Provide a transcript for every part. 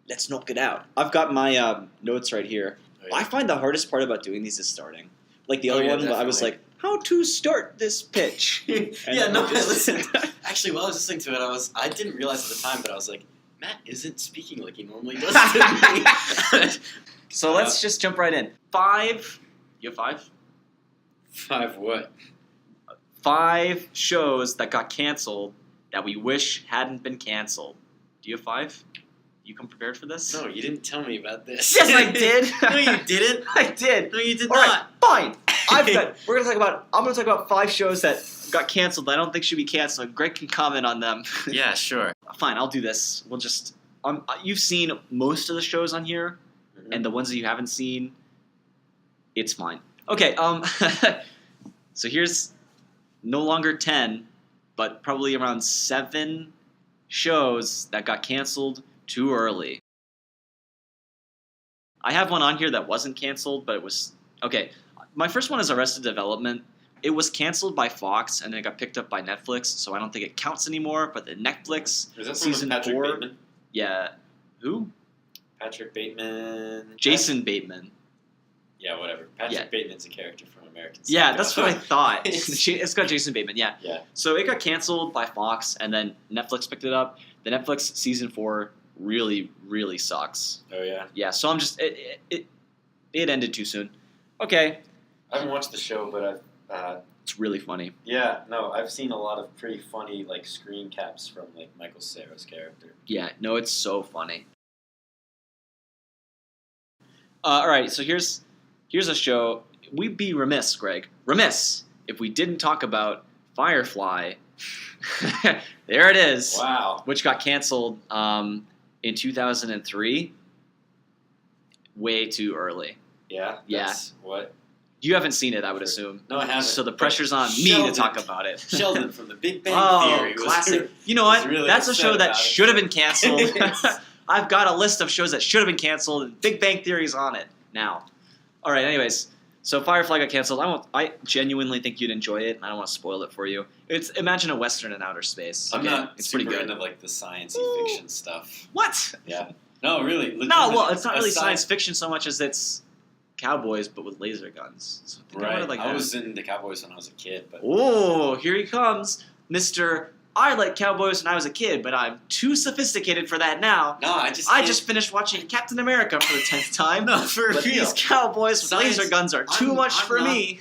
let's knock it out. I've got my notes right here. Oh, yeah. I find the hardest part about doing these is starting. Like the other one, definitely. I was like, how to start this pitch? Yeah, no, listen. Actually, while I was listening to it, I didn't realize at the time, but I was like, Matt isn't speaking like he normally does to me. So let's just jump right in. 5. You have 5? 5 what? 5 shows that got canceled that we wish hadn't been canceled. Do you have 5? You come prepared for this? No, you didn't tell me about this. Yes, I did. No, you didn't. I did. No, you did All right, not. fine. I'm going to talk about 5 shows that got canceled that I don't think should be canceled. Greg can comment on them. Yeah, sure. Fine, I'll do this. We'll just. You've seen most of the shows on here, and the ones that you haven't seen, it's fine. Okay. So here's no longer 10, but probably around 7 shows that got canceled too early. I have one on here that wasn't canceled, but it was okay. My first one is Arrested Development. It was canceled by Fox, and then it got picked up by Netflix, so I don't think it counts anymore. But the Netflix Is that from season Patrick 4, Bateman? yeah, who? Patrick Bateman. Jason Bateman. Yeah, whatever. Patrick Bateman's a character from American Psycho. Yeah, that's what I thought. It's got Jason Bateman. Yeah. Yeah. So it got canceled by Fox, and then Netflix picked it up. The Netflix season 4 really, really sucks. Oh yeah. Yeah. So I'm just it ended too soon. Okay. I haven't watched the show, but I've It's really funny. I've seen a lot of pretty funny like screen caps from like Michael Cera's character. Yeah, no, it's so funny. All right, so here's a show. We'd be remiss, Greg, if we didn't talk about Firefly. There it is. Wow. Which got canceled in 2003. Way too early. Yeah. Yeah. That's what? You haven't seen it, I would assume. No, I haven't. So the pressure's on me Sheldon. to talk about it. Sheldon from The Big Bang Oh, Theory. classic. You know what? really That's a upset show that about it. should have been canceled. Yes. I've got a list of shows that should have been canceled, and Big Bang Theory's on it now. All right, anyways. So Firefly got canceled. I genuinely think you'd enjoy it, and I don't want to spoil it for you. Imagine a Western in outer space. I'm okay? not It's super pretty good. into like the sciencey fiction stuff. What? Yeah. No, really. No, well, it's not really aside- science fiction so much as it's cowboys, but with laser guns. So think about Right. it like I that. was in the Cowboys when I was a kid, but Oh, here he comes, Mr. I like cowboys when I was a kid, but I'm too sophisticated for that now. no, I I just finished watching Captain America for the 10th time. No, for But real. these cowboys with Science- laser guns are too much for me.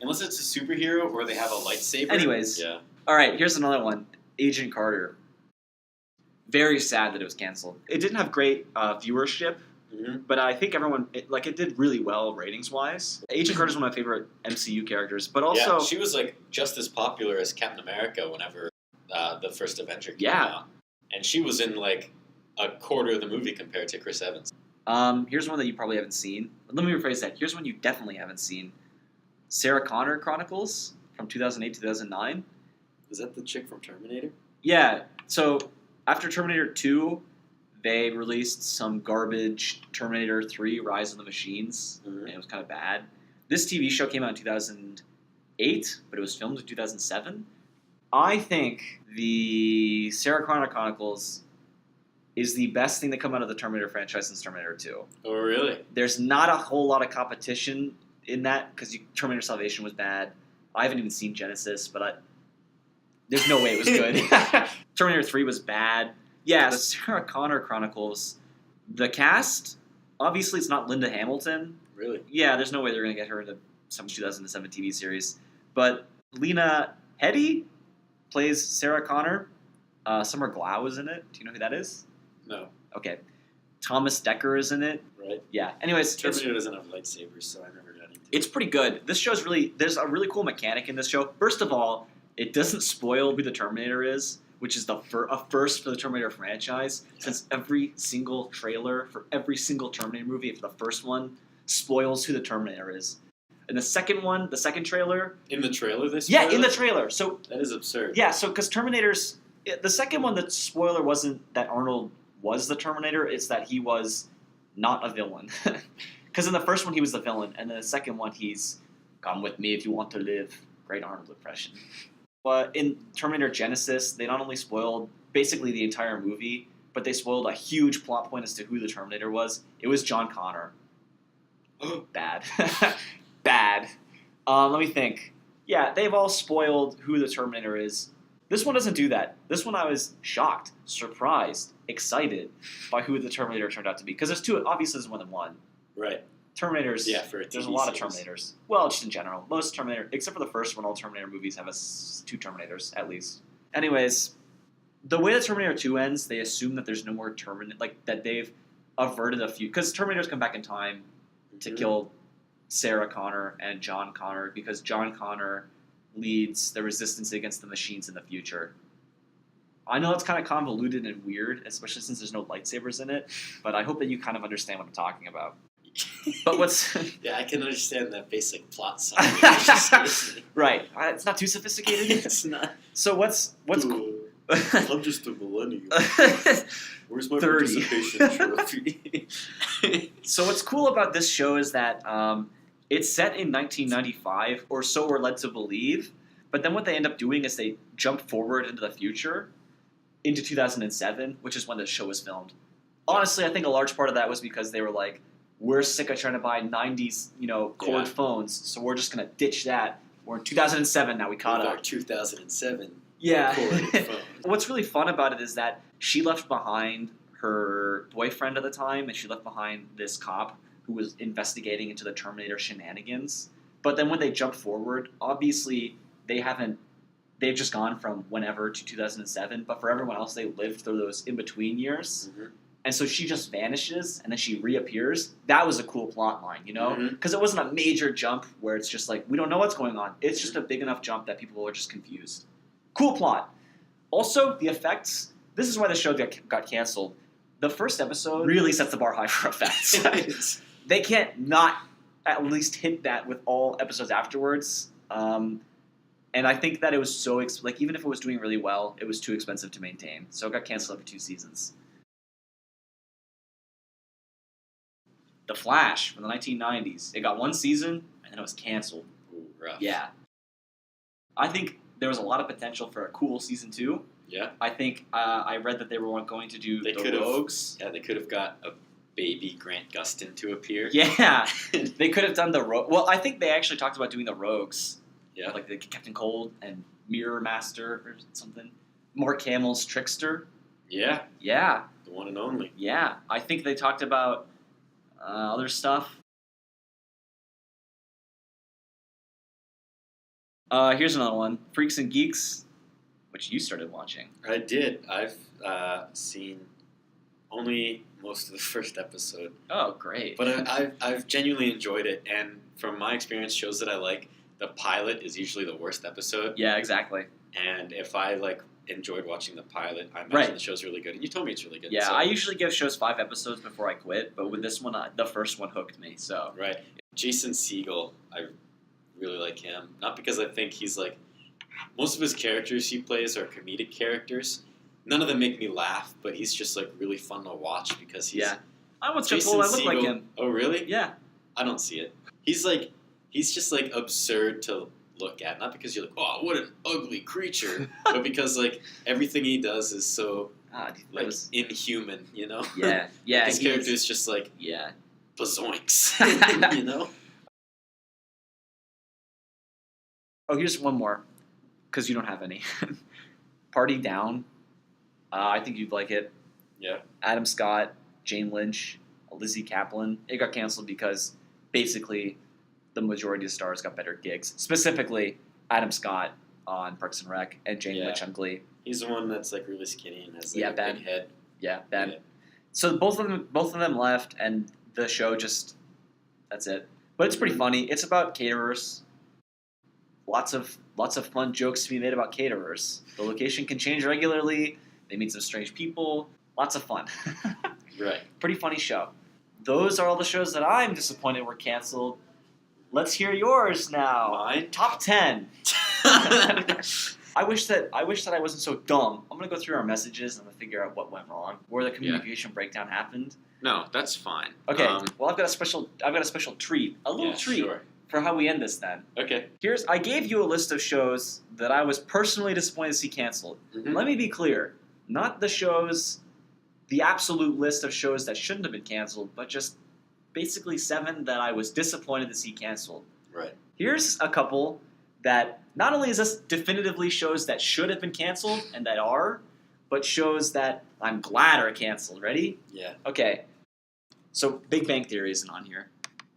Unless it's a superhero or they have a lightsaber. Anyways. Yeah. All right, here's another one. Agent Carter. Very sad that it was canceled. It didn't have great viewership, Mm-hmm. but I think it did really well ratings-wise. Agent Carter is one of my favorite MCU characters, but also... Yeah, she was like just as popular as Captain America whenever the first Avenger came Yeah. out. And she was in like a quarter of the movie compared to Chris Evans. Here's one that you probably haven't seen. Let me rephrase that. Here's one you definitely haven't seen. Sarah Connor Chronicles from 2008-2009. Is that the chick from Terminator? Yeah, so after Terminator 2, they released some garbage Terminator 3 Rise of the Machines, Mhm. and it was kind of bad. This TV show came out in 2008, but it was filmed in 2007. I think the Sarah Connor Chronicles is the best thing to come out of the Terminator franchise since Terminator 2. Oh, really? There's not a whole lot of competition in that, because Terminator Salvation was bad. I haven't even seen Genesis, but there's no way it was good. Terminator 3 was bad. Yeah, the Sarah Connor Chronicles, the cast, obviously it's not Linda Hamilton. Really? Yeah, there's no way they're going to get her into some 2007 TV series. But Lena Headey plays Sarah Connor. Summer Glau is in it. Do you know who that is? No. Okay. Thomas Dekker is in it. Right? Yeah. Anyways, Terminator doesn't have lightsabers, so I never got into it. it's pretty good. This show's there's a really cool mechanic in this show. First of all, it doesn't spoil who the Terminator is, which is a first for the Terminator franchise, since every single trailer for every single Terminator movie, if the first one spoils who the Terminator is. And the second one, the second trailer... In the trailer, they Yeah, spoil in the it? trailer. So That is absurd. yeah, so because Terminator's... The second one, the spoiler wasn't that Arnold was the Terminator, it's that he was not a villain. Because in the first one, he was the villain, and then the second one, he's, come with me if you want to live. Great Arnold impression. But in Terminator Genesis, they not only spoiled basically the entire movie, but they spoiled a huge plot point as to who the Terminator was. It was John Connor. Bad. Bad. Let me think. Yeah, they've all spoiled who the Terminator is. This one doesn't do that. This one I was shocked, surprised, excited by who the Terminator turned out to be. Because there's two, obviously there's more than one. Right. Terminators, Yeah, for a there's a TV lot of series. Terminators. Well, just in general. Most Terminator, except for the first one, all Terminator movies have two Terminators, at least. Anyways, the way that Terminator 2 ends, they assume that there's no more Terminator, like, that they've averted a few, because Terminators come back in time to Mhm. kill Sarah Connor and John Connor, because John Connor leads the resistance against the machines in the future. I know it's kind of convoluted and weird, especially since there's no lightsabers in it, but I hope that you kind of understand what I'm talking about. But what's... Yeah, I can understand that basic plot summary. Right. It's not too sophisticated. It's not. So what's cool? I'm just a millennial. Where's my 30. participation trophy? So what's cool about this show is that it's set in 1995, or so we're led to believe. But then what they end up doing is they jump forward into the future, into 2007, which is when the show was filmed. Honestly, I think a large part of that was because they were like, we're sick of trying to buy 90s, cord phones, so we're just going to ditch that. We're in 2007 now, we caught With up. our 2007 Yeah. corded phone. What's really fun about it is that she left behind her boyfriend at the time, and she left behind this cop who was investigating into the Terminator shenanigans. But then when they jump forward, obviously they've just gone from whenever to 2007, but for everyone else, they lived through those in-between years. Mhm. And so she just vanishes, and then she reappears. That was a cool plot line, Mhm. Because it wasn't a major jump where it's just like, we don't know what's going on. It's just a big enough jump that people are just confused. Cool plot. Also, the effects. This is why the show got canceled. The first episode really sets the bar high for effects. They can't not at least hit that with all episodes afterwards. And I think that it was so even if it was doing really well, it was too expensive to maintain. So it got canceled after 2 seasons. The Flash from the 1990s. It got 1 season and then it was canceled. Ooh, rough. Yeah. I think there was a lot of potential for a cool season 2. Yeah. I think I read that they were going to do They the could've- Rogues. Yeah, they could have got a baby Grant Gustin to appear. Yeah, they could have done the Rogue. Well, I think they actually talked about doing the Rogues. Yeah. Like the Captain Cold and Mirror Master or something. Mark Hamill's Trickster. Yeah, Yeah, the one and only. yeah. I think they talked about other stuff. Here's another one. Freaks and Geeks, which you started watching. I did. I've seen only most of the first episode, Oh, great. but I've genuinely enjoyed it. And from my experience, shows that I like, the pilot is usually the worst episode. Yeah, exactly. And if I enjoyed watching the pilot, I imagine Right. the show's really good. And you told me it's really good. Yeah, so- I usually give shows 5 episodes before I quit, but with this one, the first one hooked me. So Right. Jason Segel, I really like him. Not because I think he's most of his characters he plays are comedic characters. None of them make me laugh, but he's just really fun to watch because he's yeah, I was Jason told I look like Segel- him. Oh really? Yeah, I don't see it. He's just absurd to look at. Not because you're oh, what an ugly creature, but because everything he does is so that was, inhuman, yeah, yeah. His he's- character is just yeah. bazoinks, Oh, here's one more, because you don't have any. Party Down. I think you'd like it. Yeah. Adam Scott, Jane Lynch, Lizzie Kaplan. It got canceled because basically the majority of stars got better gigs. Specifically, Adam Scott on Parks and Rec and Jane Yeah. Lynch on Glee. He's the one that's really skinny and has Yeah, a Ben. big head. Yeah, Ben. Yeah. So both of them left, and the show just that's it. But it's pretty funny. It's about caterers. Lots of fun jokes to be made about caterers. The location can change regularly. They meet some strange people. Lots of fun. Right. Pretty funny show. Those are all the shows that I'm disappointed were canceled. Let's hear yours now. Mine? Top 10. I wish that I wasn't so dumb. I'm gonna go through our messages and I'm gonna figure out what went wrong, where the communication breakdown happened. No, that's fine. Okay. Well, I've got a special treat, a little yeah, treat Sure. for how we end this. Then Okay. I gave you a list of shows that I was personally disappointed to see canceled. Mhm. Let me be clear, not the shows the absolute list of shows that shouldn't have been canceled, but just basically 7 that I was disappointed to see canceled. Right. Here's a couple that not only is this definitively shows that should have been canceled and that are, but shows that I'm glad are canceled. Ready? Yeah. Okay. So Big Bang Theory isn't on here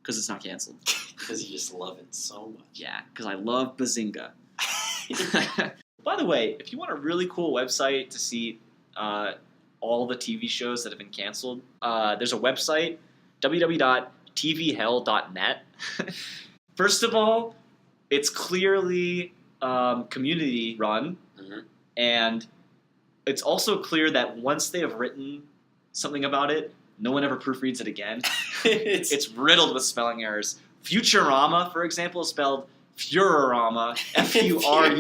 because it's not canceled. Because you just love it so much. Yeah, because I love Bazinga. By the way, if you want a really cool website to see all the TV shows that have been canceled, there's a website, www.tvhell.net. First of all, it's clearly community run, and it's also clear that once they have written something about it, no one ever proofreads it again. It's riddled with spelling errors. Futurama, for example, is spelled Furorama, Fururama.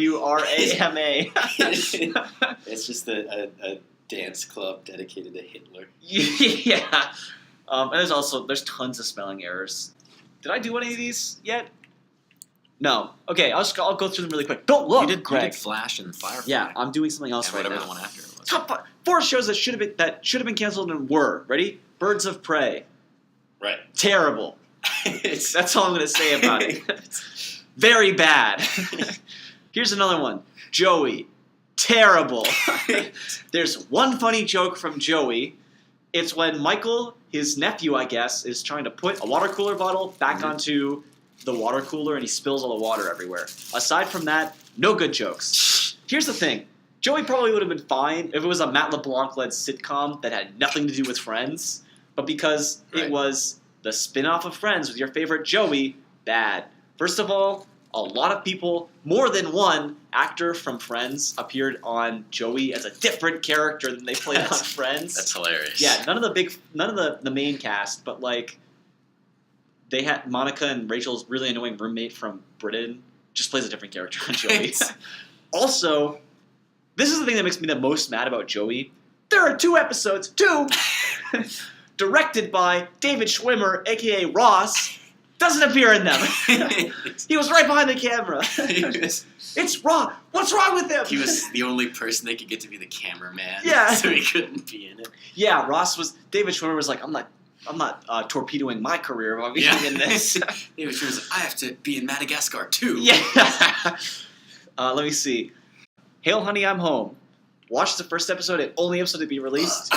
It's just a dance club dedicated to Hitler. Yeah. And there's tons of spelling errors. Did I do any of these yet? No. Okay, I'll go through them really quick. Don't look, You Greg. did Flash and Firefly. Yeah, I'm doing something else and right whatever now. the one after it was. Top 4 shows that should have been canceled and were. Ready? Birds of Prey. Right. Terrible. That's all I'm going to say about it. Very bad. Here's another one. Joey. Terrible. There's one funny joke from Joey. It's when Michael, his nephew, I guess, is trying to put a water cooler bottle back onto the water cooler and he spills all the water everywhere. Aside from that, no good jokes. Here's the thing. Joey probably would have been fine if it was a Matt LeBlanc-led sitcom that had nothing to do with Friends, but because it was the spin-off of Friends with your favorite Joey, bad. First of all, a lot of people, more than one actor from Friends, appeared on Joey as a different character than they played on Friends. That's hilarious. Yeah, none of the main cast, but like they had Monica and Rachel's really annoying roommate from Britain just plays a different character on Joey. Also, this is the thing that makes me the most mad about Joey. There are 2 episodes, directed by David Schwimmer, aka Ross. Doesn't appear in them. He was right behind the camera. It's Ross. What's wrong with him? He was the only person that could get to be the cameraman. Yeah. So he couldn't be in it. Yeah, David Schwimmer was like, I'm not torpedoing my career by being in this. David Schwimmer was like, I have to be in Madagascar too. Yeah. Let me see. Hail, Honey, I'm Home. Watch the first episode and only episode to be released.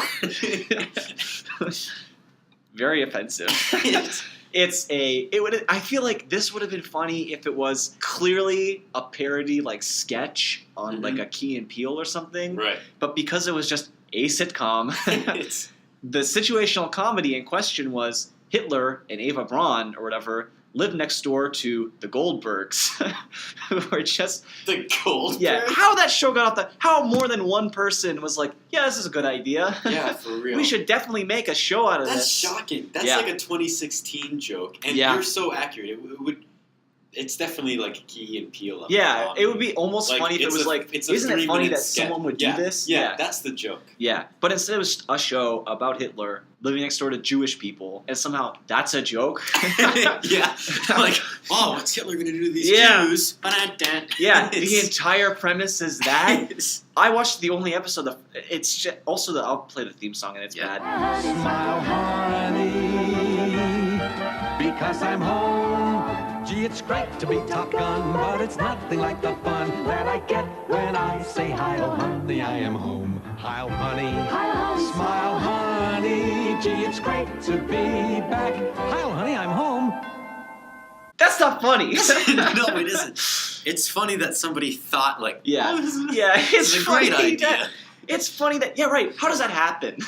Very offensive. I feel like this would have been funny if it was clearly a parody like sketch on like a Key and Peele or something. Right. But because it was just a sitcom, the situational comedy in question was Hitler and Ava Braun or whatever lived next door to the Goldbergs, who were just the Goldbergs. Yeah, how that show got off how more than one person was like, yeah, this is a good idea. Yeah, for real. We should definitely make a show out of this. That's shocking. That's like a 2016 joke, and you're so accurate. It's definitely like a Key and Peele. Yeah, it would be almost funny if it was like, isn't it funny that someone would do this? Yeah, that's the joke. Yeah, but instead it was a show about Hitler living next door to Jewish people, and somehow that's a joke. Yeah, like, oh, what's Hitler going to do to these Jews? Yeah, the entire premise is that. I watched the only episode. It's just, also I'll play the theme song and it's bad. Smile, honey, because I'm home. Gee, it's great to be Top Gun, but it's nothing like the fun that I get when I say, hi, oh, honey, I am home. Hi, oh, honey. Smile, honey. Gee, it's great to be back. Hi, oh, honey, I'm home. That's not funny. No, it isn't. It's funny that somebody thought, like, it's a great idea. It's funny that, right, how does that happen?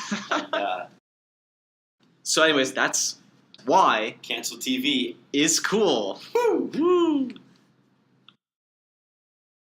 So anyways, that's why cancel TV is cool. Woo!